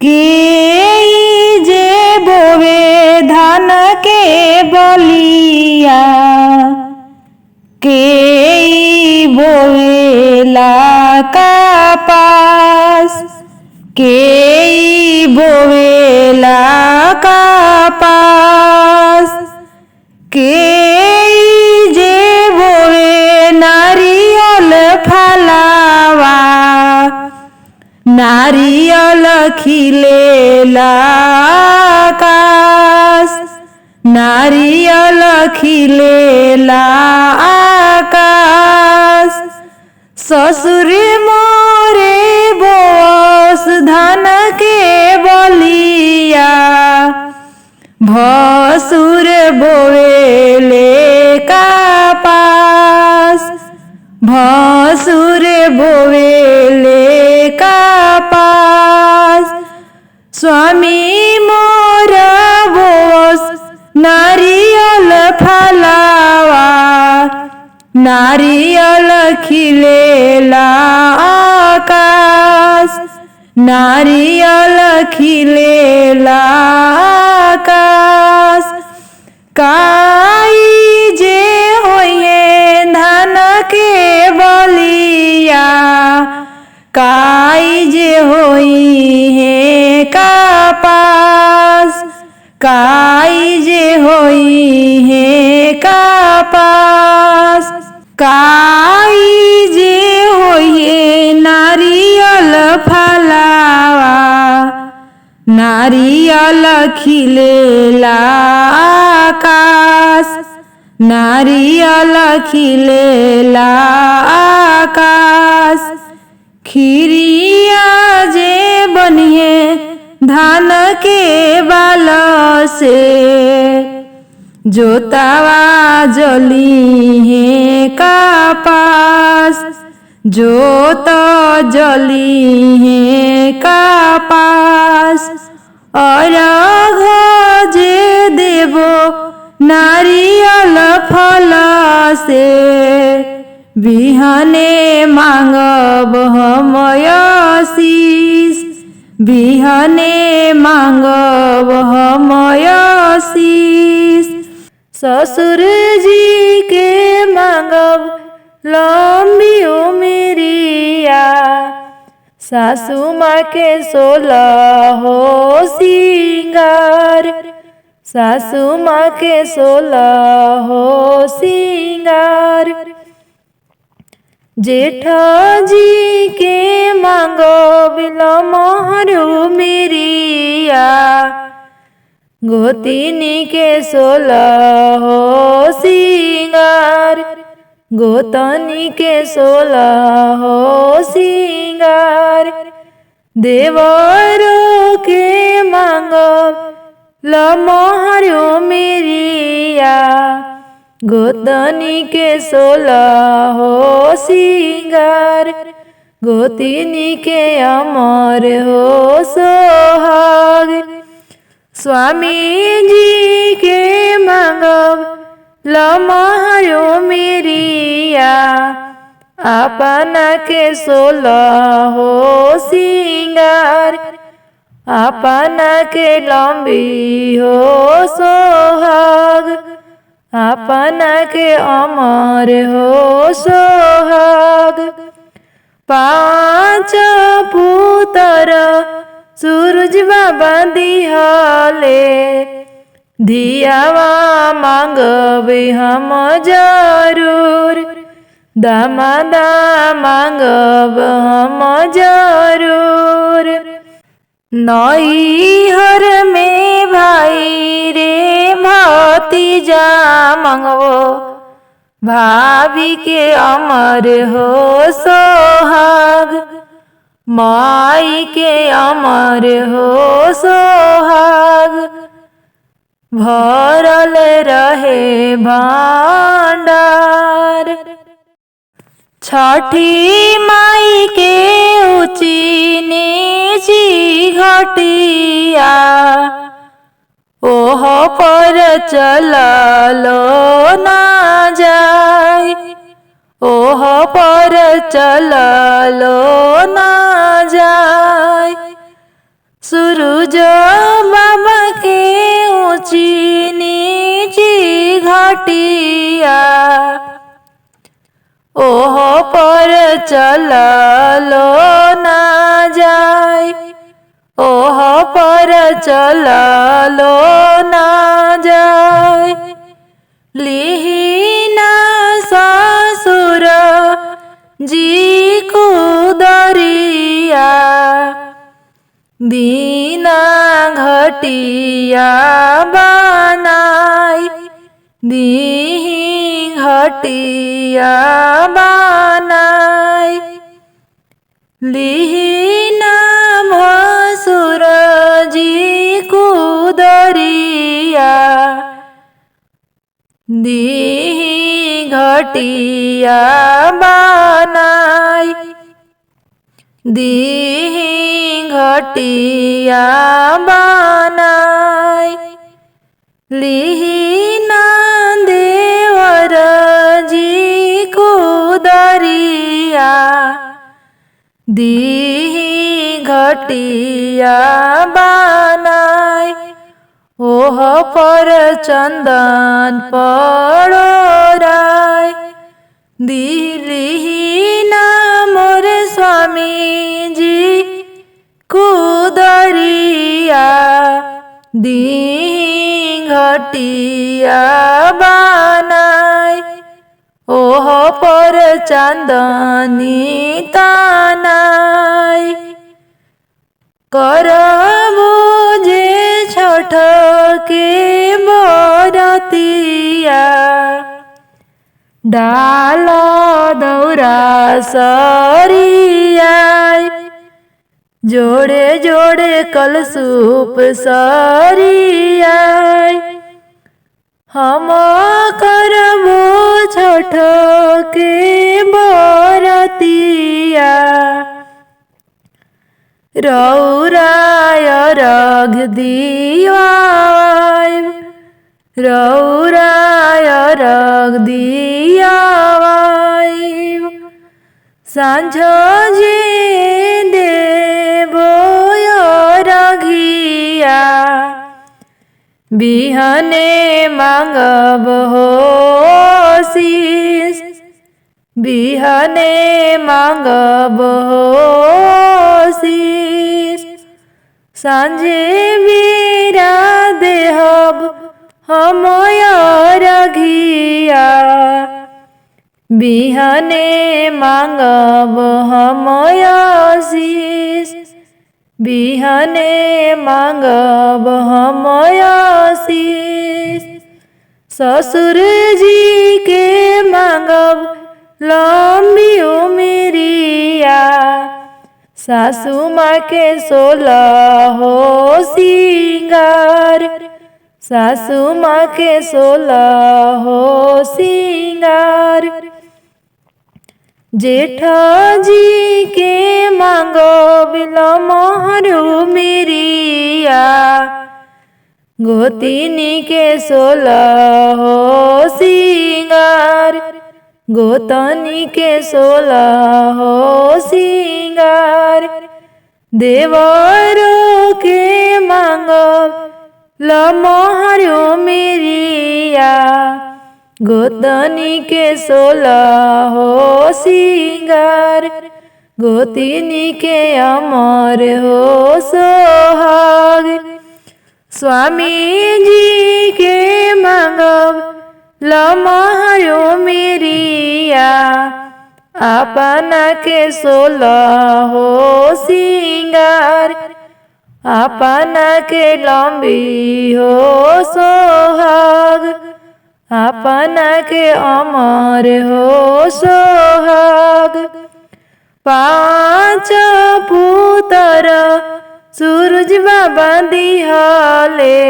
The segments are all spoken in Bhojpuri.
के जे बोवे धान के बलिया, के बोवेला कपास, के बोवेला कपास, के जे बोवे नारियल फलावा, नारियल खिलेला आकाश, नारियल खिलेला आकाश। ससुर मोरे बोस धान के बलिया, भसुर बोवेले कपास, भसुर बोवेले कपास। स्वामी मोर बोस नारियल फलावा, नारियल खिलेला आकाश, नारियल खिलेला आकाश। काई जे होइए धान के बलिया, काई जे होई है कपास, काई जे होई है कपास। काई जे होइए नारियल फलावा, नारियल खिलेला आकाश, नारियल खिलेला आकाश। खीरिया जे बनिए धान के बाल से, जोतावा जली है कपास, जोत जली है कपास। अरघ जे देवो नारियल फल से, बिहाने मांगब हम आशीष, बिहाने मांगब हम आशीष। ससुर जी के मांगब लंबी उमरिया, सासू माँ के 16 हो सिंगार, सासू माँ के 16 हो सिंगार। जेठ जी के मांगब लमहर उमरिया, गोतिनी के 16 हो सिंगार, गोतनी के 16 हो सिंगार। देवरों के मांगब लमहर उमरिया, गोतनी के 16 हो सिंगार, गोतिनी के अमर हो सोहाग। स्वामी जी के मांगब लमहर उमरिया, अपना के 16 हो सिंगार, अपना के लंबी हो सोहाग, अपना के अमर हो सोहाग। 5 पुत्र सूरज बाबा दिहले, धियावा मांगबे हम जरूर, दामादा मांगब हम जरूर। नैहर में भाई रे भतीजा मांगबो, भाभी के अमर हो सोहाग, माई के अमर हो सोहाग। भरल रहे भांडार, छठी माई के ऊंची नीची घटिया, ओह पर चललो ना जाय, ओह पर चललो ना जाय। सूरज बाबा के ऊंची नीची घाटिया ओह पर चललो ना जाय ओह पर चललो ना जाय लिहिना ससुर जी कुदरिया दीना घटिया बनाई दीही घटिया बनाई लिहिना भसुर जी कुदरिया दीही घटिया बनाई दीही घटिया बनाई लिहिना देवर जी कुदरिया दीही घटिया बनाई ओह पर चंदन पड़ोराय दिलिहिना मोर स्वामी जी कुदरिया दीही घटिया बनाई ओह पर चांदनी तानाई करबो जे छठ के बरतिया डाल दौरा सरियाय जोड़े जोड़े कलसूप सरियाय हम करबो छठ के बरतिया रौराय रघ दियाय रौराय रघ दियाय सांझ जे देबो रघिया बिहने मांगब हो शीस बिहने मांगब हो शीस सांझे बीरा देहब हम रघिया बिहने मांगब हम शीस बिहने मांगब हम शीस ससुर जी के मांगब लंबी उमरिया सासू माँ के 16 हो सिंगार सासू माँ के 16 हो सिंगार जेठ जी के मांगो बिलमहरू मेरिया गोतिनी के 16 हो सिंगार गोतनी के 16 हो सिंगार देवरों के मांगो लमहरू मेरिया गोतनी के 16 हो सिंगार गोतिनी के अमर हो सोहाग स्वामी जी के मांगब लमहरू मेरिया अपना के 16 हो सिंगार अपना के लंबी हो सोहाग अपना के अमर हो सोहाग 5 पुत्र सूरज बाबा दिहले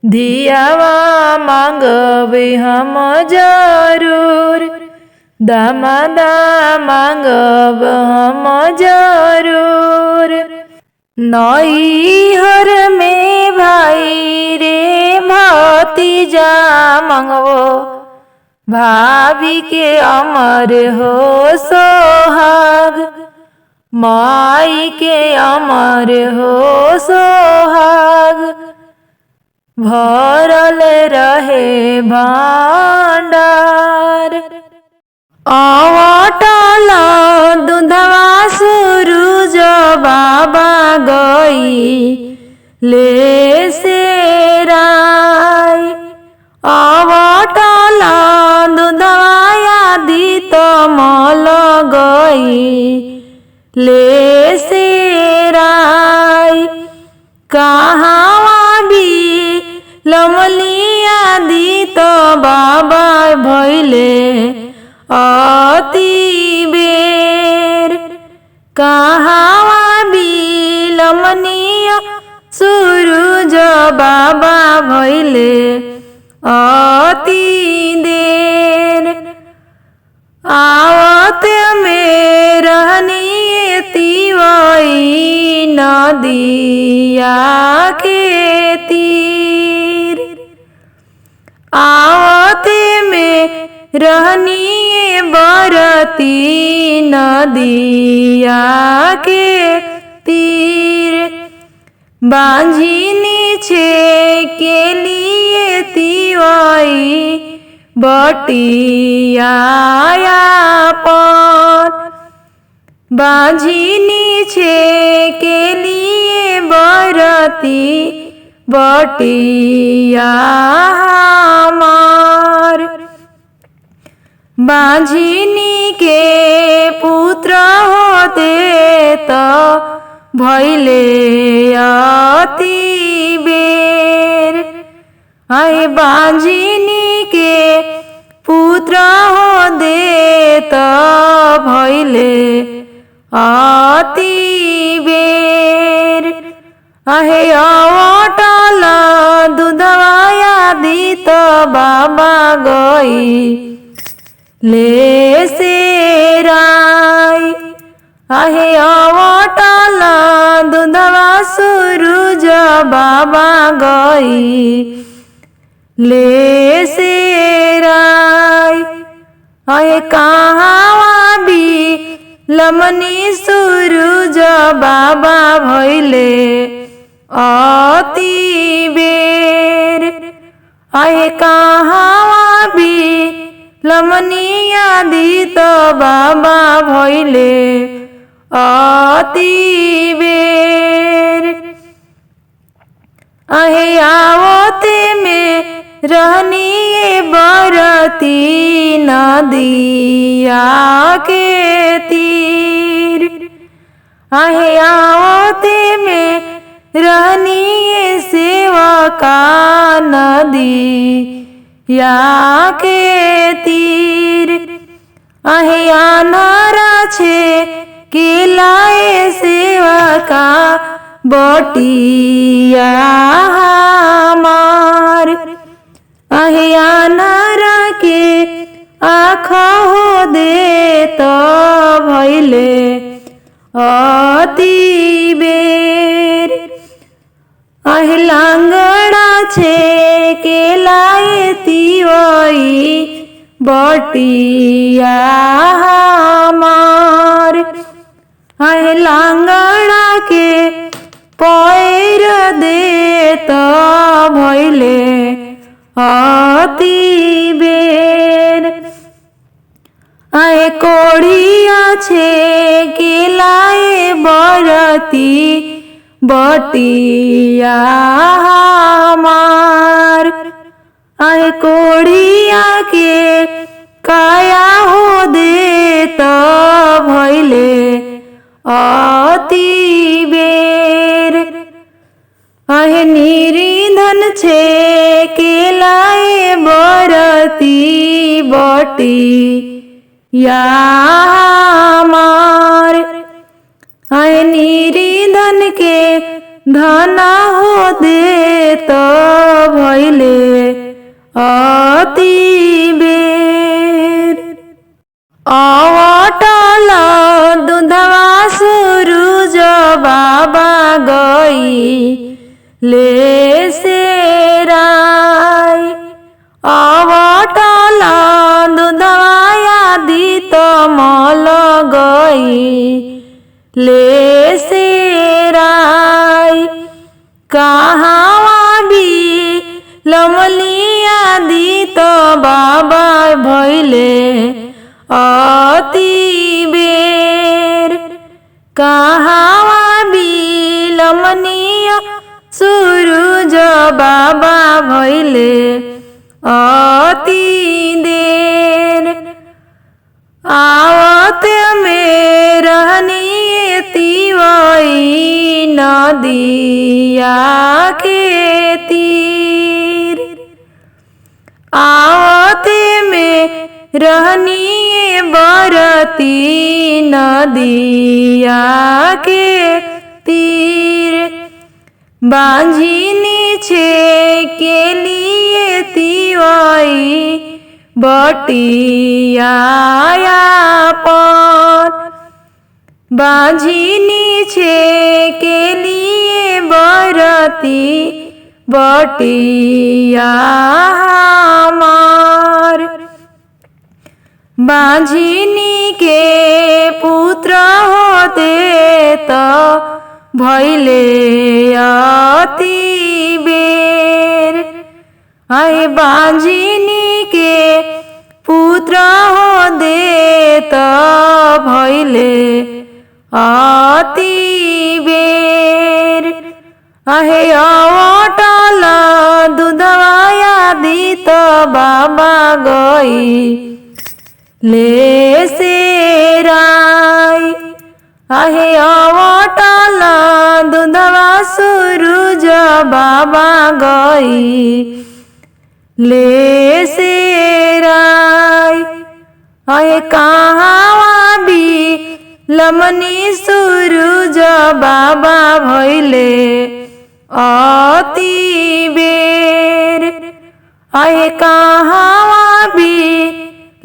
धियावा मांगबे हम जरूर दामादा मांगब हम जरूर नैहर में भाई रे भतीजा मंगवो भाभी के अमर हो सोहाग माई के अमर हो सोहाग, भरल रहे भांडार। अवटल दूधवा सूरज बाबा गई ले सेराय। अवटल दूधवा आदित मल गई ले सेराय। कहाँ भी लमलिया आदित बाबा भैले अति बेर। कहाँ भी लमनिया सूरज बाबा भैले अति देर। आवत में रहनी तिवई नदिया के तीर। आवत में रहनी बरती नदिया के तीर। बांझिनी छे के लिए तिवई बटिया पर। बांझिनी छे के लिए बरती बटिया हमार। बांझिनी के पुत्र होते तो भैले अति बेर। आए बांझिनी के पुत्र होते तो भैले अति बेर। आहे अवटल दूधवा आदित बाबा गई ले सेराय। आहे अवटल दूधवा सूरज बाबा गई ले सेराय। आहे कहाँ भी लमनी सूरज बाबा भैले अति बेर। आहे कहाँ भी लमनी आदित बाबा भैले अति बेर। आहे आवते में रहनी बरती नदिया के तीर। आहे आवते में रहनी सेवका नदिया के तीर। आहे अनारा छे के लाए सेवका बटिया हमार। आहे अनारा के आँख हो दे तो भैले अति बेर। आहे लांगड़ा छे के लाए तिवई बटिया हमार। आहे लांगड़ा के पैर दे तो भैले अति बेर। आहे कोढ़िया छे के लाए बरती बटिया हमार। आहे कोढ़िया के काया हो दे तो भैले अति बेर। आहे निरिधन छे के लाए बरती बटिया हमार। आहे निरिधन के धना हो दे तो भैले अति बेर। अवटल दूधवा सूरज बाबा गई ले सेराय। अवटल दूधवा आदित मल गई ले से राय कहावा भी लमलिया दी तो बाबा भैले अति बेर कहावा भी लमनिया सूरज बाबा भैले अति देर आवत में रहनी तिवई नदिया के तीर आवत में रहनी बरती नदिया के तीर बांझिनी छे के लिए तिवई बटिया पर बांझिनी छे के लिए बरती बटिया हमार बांझिनी के पुत्र होते तो भैले अति बेर आए बांझिनी के पुत्र हो दे तो भैले अति बेर आहे अवटल दूधवाया दी तो बाबा गई ले से राय आहे अवटल दूधवा सूरज बाबा गई ले से राय आहे कहावा भी लमनी सूरज बाबा भैले अति बेर आहे कहावा भी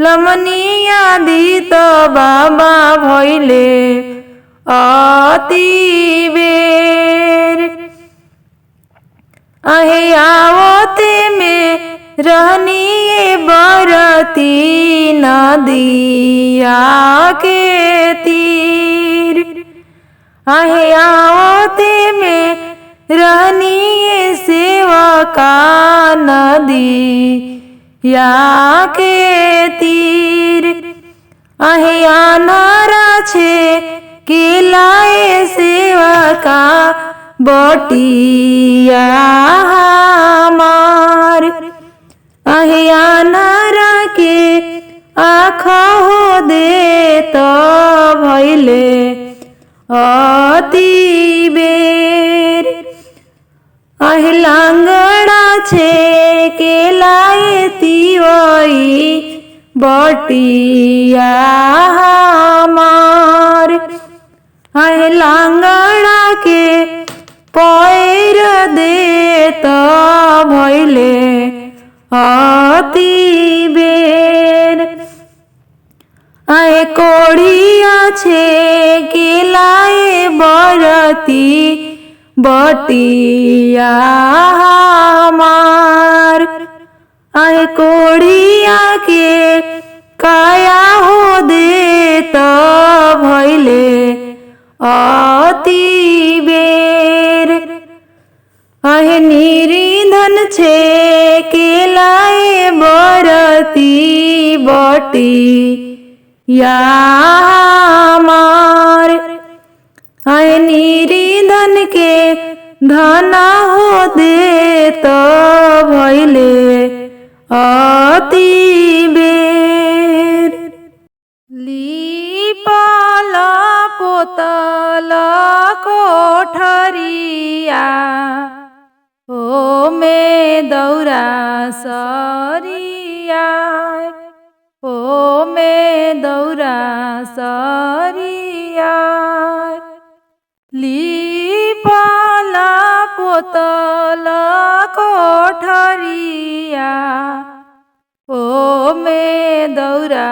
लमनिया दी तो बाबा भैले अति बेर आहे आवते में रहनी बरती नदिया के तीर आहे आवते में रहनी सेवका नदी या के तीर आहे अनारा छे के लाए सेवका बटिया हमार आहे अनारा के आँख हो दे तो भैले अति बेर आहे लांगड़ा छे के लाए तिवई बटिया हमार आहे लांगड़ा के पैर दे तो भैले अति बेर आहे कोढ़िया छे के लाए बरती बटिया हमार आहे कोढ़िया के काया हो दे तो भैले अति बेर आहे निरिंधन छे के लाए बरती बटिया हमार आहे निरिंधन के धना हो दे तो भैले अति बेर लीपल पोतल कोठरिया ओ में दौरा सरिया ओ में दौरा सरिया लीपल पोतल कोठरिया ओ में दौरा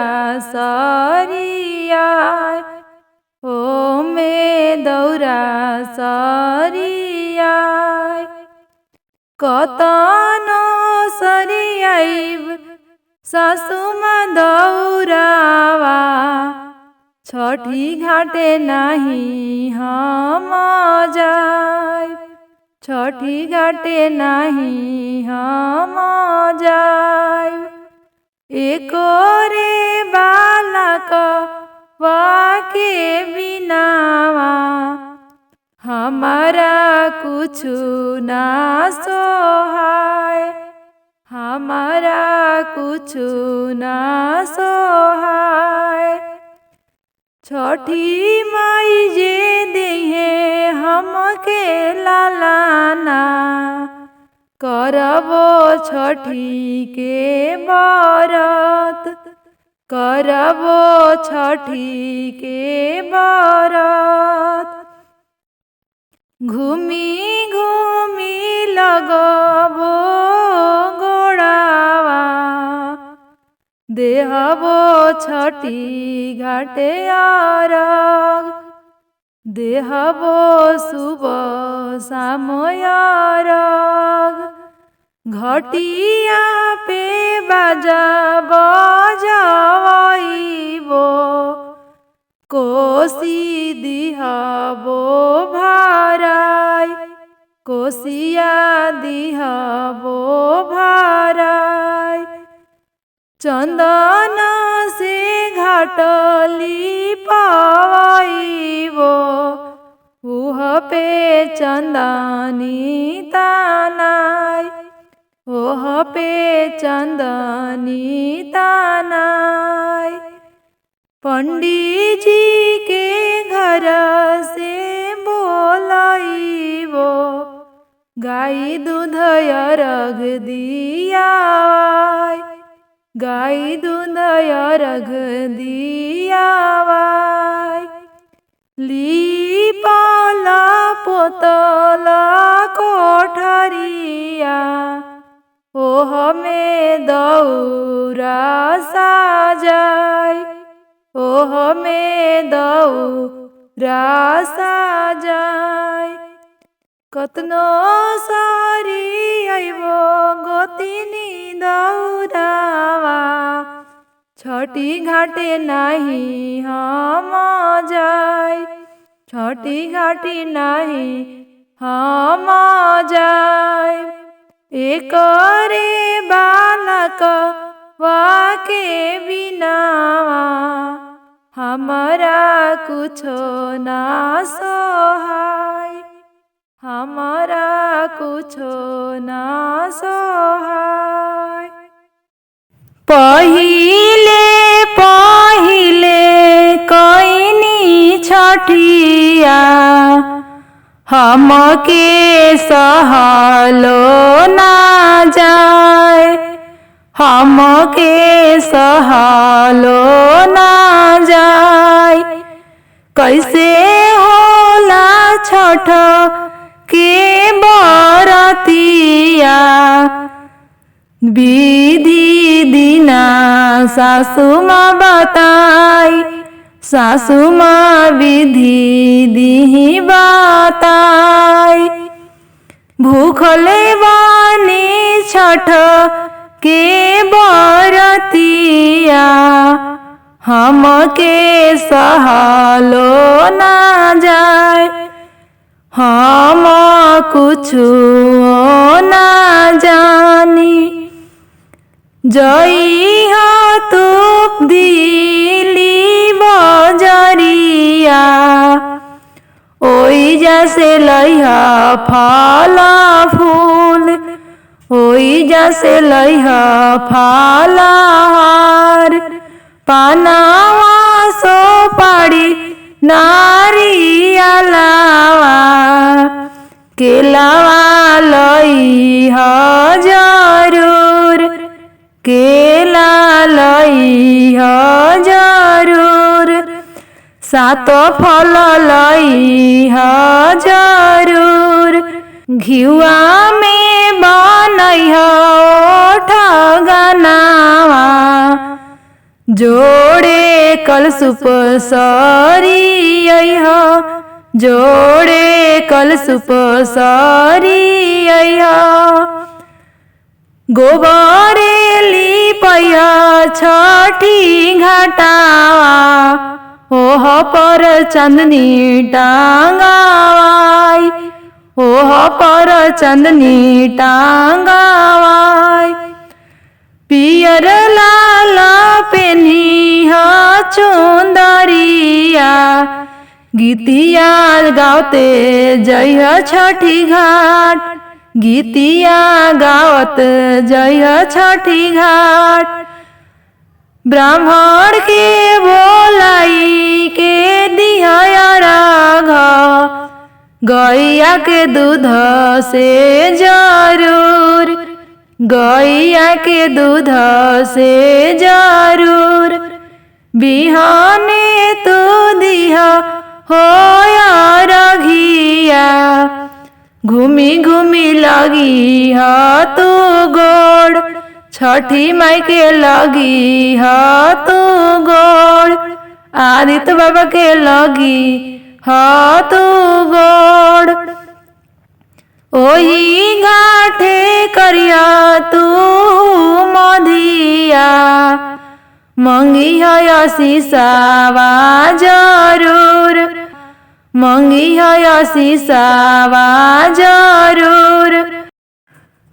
सरिया ओ में दौरा सरिया कतनो सरियाइब सासुमा दौरावा छठी घाटे नाही हम जाइब, छठी घाटे नाही हम जाइब। एको रे बालक वाके बिनावा हमारा कुछु ना सोहाय, हमारा कुछु ना सोहाय। छठी माई जे देहे हमके लालाना करबो छठी के बरत, करबो छठी के बरत। घूमी घूमी लगबो गोड़ावा देहबो छठी घाटे अरग, देहबो सुबह शाम अरग। घटिया पे बाजा बजाइबो कोसी दिहबो भराई, कोसिया दिहबो भराई। चंदन से घाटली पाइबो उह पे चंदनी तानाई, ओह पे चंदनी तानाई। पंडित जी के घर से बोलाइबो गाय दूध अर्घ दियावाय, गाय दूध अर्घ दियावाय। लीपल पोतल कोठरिया ओह में दौरा साजाय, ओह में दौरा साजाय। कतनो सारी आइबो गोतिनी दौरावा छठी घाटे नाही हम जाय, छठी घाटी नाही हम जाय। एक रे बालक वाके बिनावा हमारा कुछो ना सोहाय, हमारा कुछो ना सोहाय। पहिले पहिले कइनी छठिया हमके सहलो ना जाय, हमके सहलो ना जाय। कैसे होला छठ के बरतिया विधि दिना सासु माँ बताई, सासु माँ विधि दिही बताई। भूखले बानी छठ के बरतिया हमके सहलो ना जाय, हम कुछु ना जानी। जइहा तू दिली बजरिया ओई जैसे लइहा फल फूल, ओई जैसे लइहा फल हार। पानावा सोपारी नारियलावा केलावा लइहा जरूर, केला लइहा जरूर। सातो फल लइहा जरूर। घिउआ में बनइहा ठगनावा जोड़े कलशुप सरियइहा, जोड़े कलशुप सरियइहा। गोबरे लिपइहा छठी घाटावा ओह पर चंदनी टांगावाई, ओह पर चंदनी टांगावाई। पियर लाल पेन्ही चुंदरिया, गीतिया गावते जय छठी घाट, गीतिया गावत जय छठी घाट। ब्राह्मण के बोलाई के दिया राघ, गैया के दूध से जरूर, गैया के दूध से जरूर। बिहाने तू दिया हो रघिया, घूमी घूमी लगी हा तू गोड़, छठी माई के लगी हा तू गोड़, आदित्य बाबा के लगी हा तू गोड़। ओही घाटे करिया तू मधिया, मंगी है शीशावा जरूर, मंगी है शीशावा जरूर।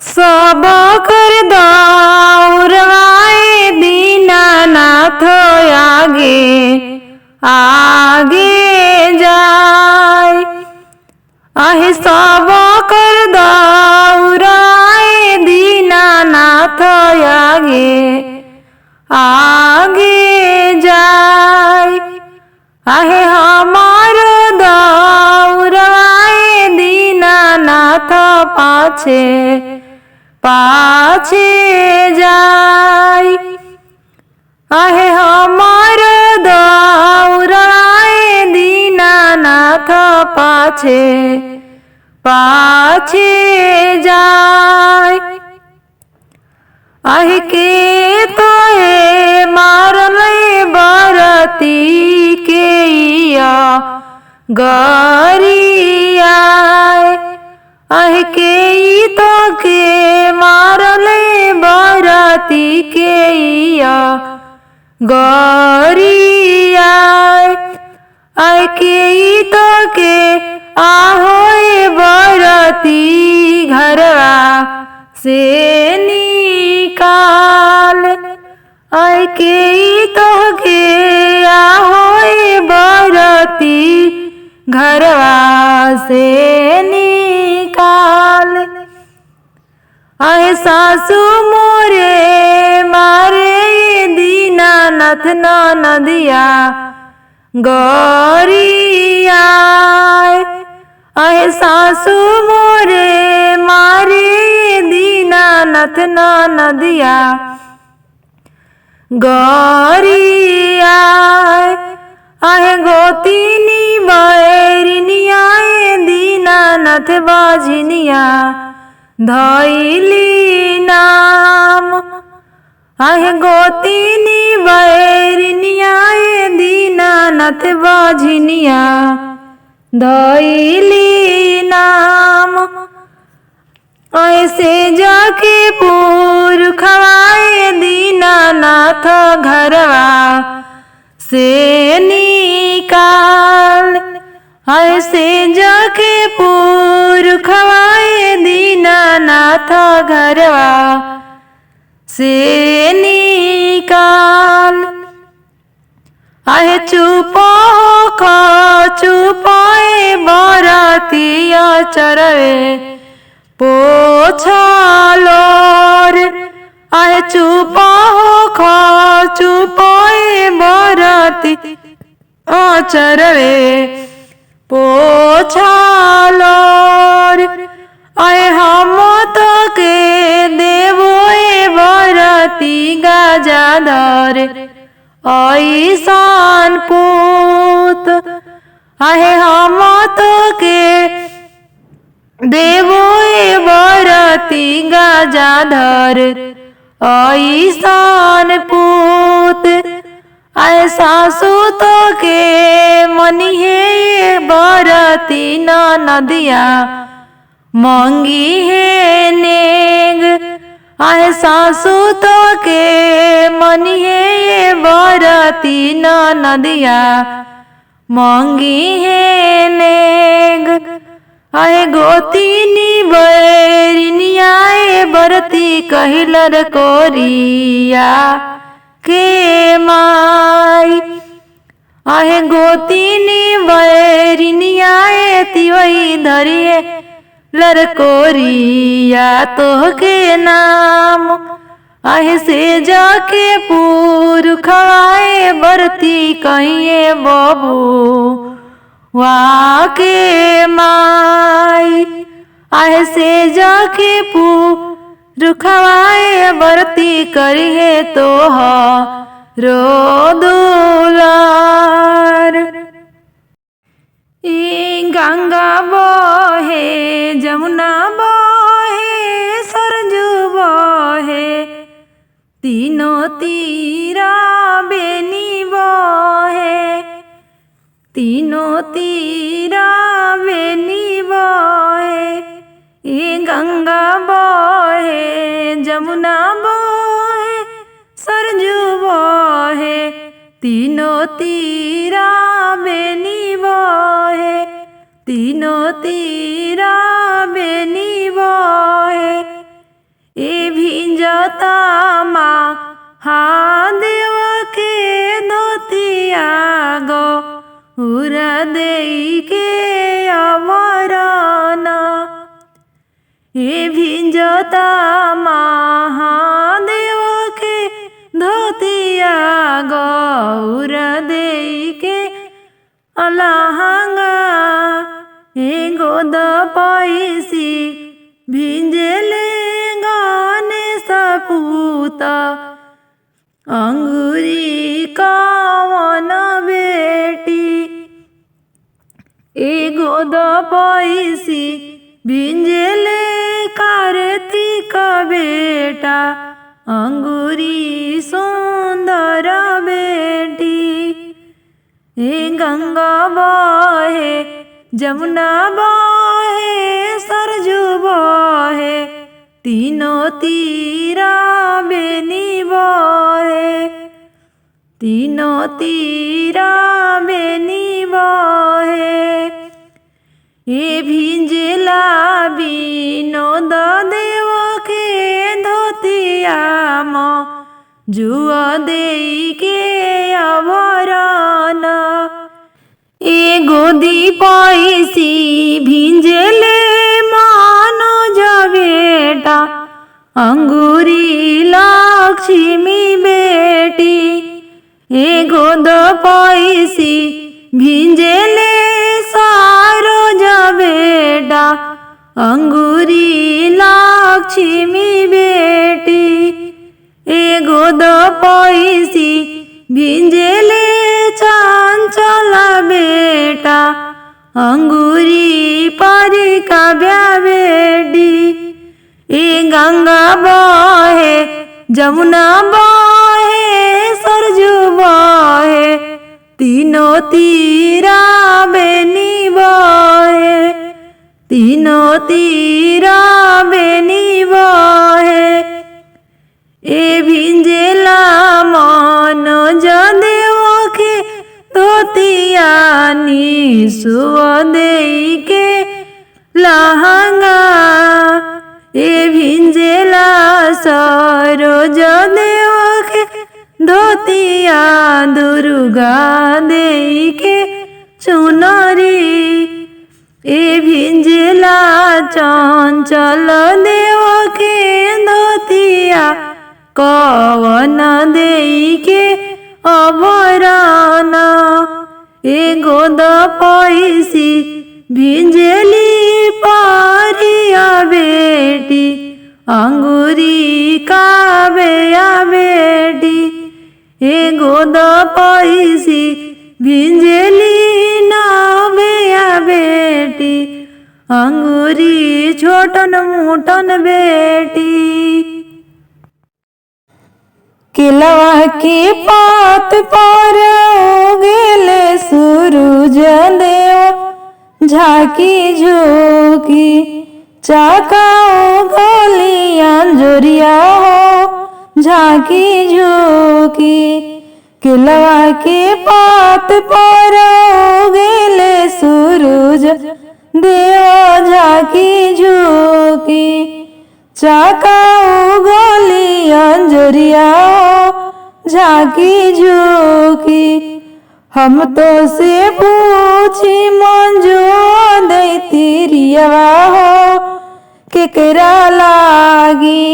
सब कर दौड़वाए दीनानाथ आगे आगे जाए, आहे सब कर दौड़ाए दीनानाथ आगे आगे जाए। आहे हमार दौड़ाए दीनानाथ पाछे पाछे जाए। आहे हमार दौड़ाए दीनानाथ पाछे पाछे जाए। आहे के तो मारले बरती के गरियाए, आहे के तो के मारले बरती के गरियाए। आहे के तो के ahoy बरती घरवा से निकाल, आय के तो के ahoy बरती घरवा से निकाल। आय सासू मोरे मारे दीनानाथ नदिया गरियाए, आय सासू मोरे मारे दीनानाथ नदिया गरियाए। आय गोतिनी बैरिनिया दीनानाथ बाजिनिया धैली नाम, आय गोतिनी बैरिनिया दीनानाथ बाजिनिया धैली नाम। ऐसे जाके पूर खवाए दीनानाथ घरवा से निकाल, ऐसे जाके पूर खवाए दीनानाथ घरवा से निकाल। आहे चुपो खो चुपाए बरतिया चरवे पोछलोर, आहे चुपो खो चुपाए बरती चरवे पोछलोर। आय हम तो के देवो बरती गाजाधर ऐसान पूत, आहे हम तो के देवो बरती गाजाधर ऐसान पूत। आय सासू तो के मनिहे बरती नदिया मंगी है नेग, आय सासू तो के मनिहे बरती नदिया मांगी है नेग आहे गोतीनी बैरिनियाए बरती कहिलर कोरिया के माई आहे गोतीनी बैरिनियाए तिवई धरिए लरकोरिया तोहके नाम आहे से जाके पूर खाए बरती कहिए बबू वाके माई आहे से जाके पूर खवाए बरती करिए तोह रो दुलार। ई गंगा बहे जमुना बहे सरजू बहे तीनों तीरा बेनी बहे तीनों तीरा बेनी बहे। ई गंगा बहे जमुना बहे सरजू बहे तीनों तीरा बेनी बहे तीनों तीरा बेनी बहे। ए भिंजता महादेव के धोतिया गो उरा देई के अमरन ए भिंजता महादेव के धोतिया गौर देई के अलहंगा ए गोद पैसी भिंजले गाने सपूत अंगूरी कवन बेटी ए गोद पैसी भिंजले कार्तिक बेटा अंगूरी सुंदर बेटी। ए गंगा बहे जमुना बहे सरजू बहे तीनों तीरा बेनी बहे तीनों तीरा बेनी बहे। ए भिंजला विनोद देव के धोतिया जुआ देई के अभरन ए गोदी पैसी भिंजले मनोज बेटा अंगूरी लक्ष्मी बेटी ए गोद पैसी भिंजले सरोज बेटा अंगूरी लक्ष्मी बेटी ए गोद पैसी भिंजले चंचल बेटा अंगूरी परिका बेटी। ए गंगा बहे जमुना बहे सरजू बहे तीनों तीरा बेनी बहे तीनों तीरा बेनी बहे। ए भिंजला मनोज देव के धोतिया निसुव देई के लहंगा ए भिंजला सरोज देव के धोतिया दुर्गा देई के चुनरी ए भिंजला चंचल देव के धोतिया कवन देई के अभरन ए गोद पैसी भिंजली परिया बेटी अंगूरी काबेया बेटी ए गोद पैसी भिंजली नाबेया बेटी अंगूरी छोटन मोटन बेटी। केलवा के पात पर उगेले सूरज देव झाकी झोंकी चाकाओ गलियां जोरिया हो झाकी झोंकी केलवा के पात पर उगेले सूरज देव झाकी झुकी, चाका उगली अंजरिया झाकी झुकी। हम तो से पूछी मंजू दे तिरियवा हो केकरा लागी,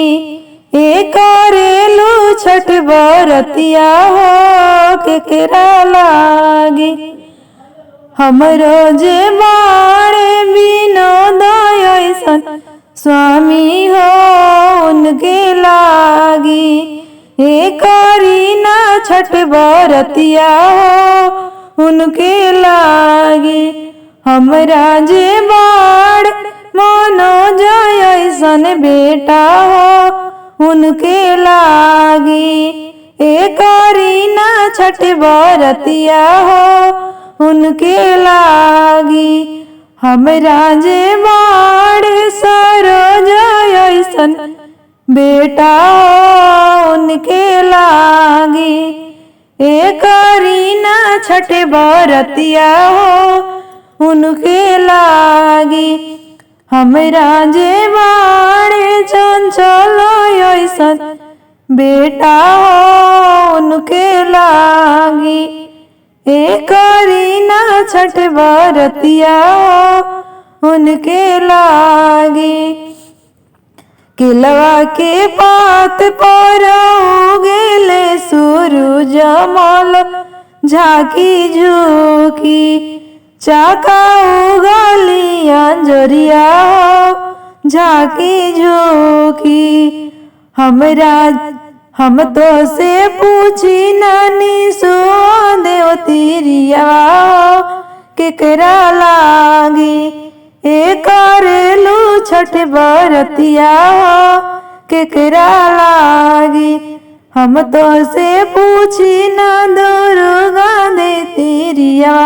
ए करेलू छठ बरतिया हो केकरा लागी। हमरो जे बाड़े विनोद ऐसन स्वामी हो उनके लागी, ए करीना छठ बरतिया हो उनके लागी। हमरा जे बाड़ मनोज ऐसन बेटा हो उनके लागी, ए करीना छठ बरतिया हो उनके लागी। हमरा जे बाड़ सरोज ऐसन बेटा हो उनके लागी, ए करीना छठ बरतिया हो उनके लागी। हमरा जे बाड़े चंचल ऐसन बेटा हो उनके लागी, ए करीना छठ बरतिया हो उनके लागी। केलवा के पात पर उगेले सूरज मल झाकी झुकी, चाका उगली अंजरिया झाकी झुकी। हम तो से पूछी नानी सो देव तिरिया केकरा लागी, ए करेलू छठ बरतिया केकरा लागी। हम तो से पूछी ना दुर्गा दे तिरिया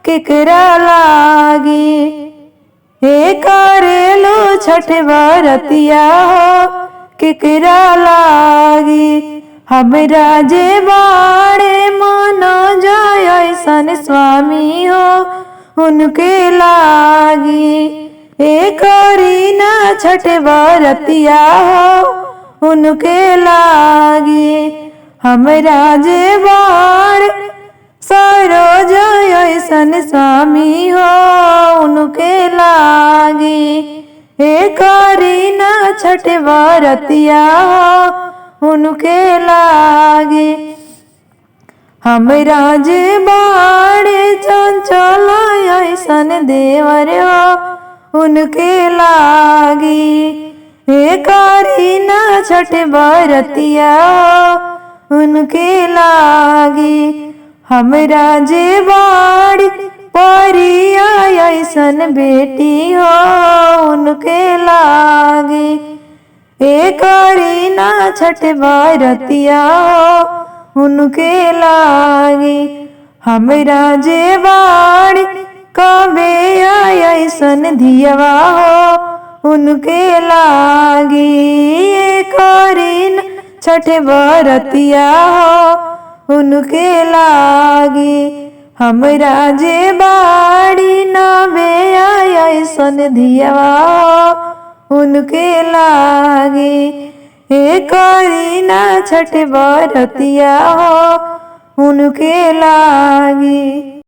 केकरा लागी, ए करेलू छठ बरतिया केकरा लागी। हमरा जे बाड़े मनोज ऐसन स्वामी हो उनके लागी, ए करीना छठ बरतिया हो उनके लागी। हमरा जे बाड़ सरोज ऐसन स्वामी हो उनके लागी, ए करीना छठ बरतिया हो उनके लागी। हमरा जे बाड़े चंचल ऐसन देवर हो उनके लागी, ए करीना छठ बरतिया हो उनके लागी। हमरा जे बाड़ी परिया ऐसन बेटी हो उनके लागी, ए करीना छठ बरतिया हो उनके लागी। हमरा जे बाड़ी कबे ऐसन धियवा हो उनके लागी, ए करीना छठ बरतिया हो उनके लागी। हमरा जे बाड़ी नबे ऐसन धियवा हो उनके लागी, ए करीना छठ बरतिया हो उनके लागी।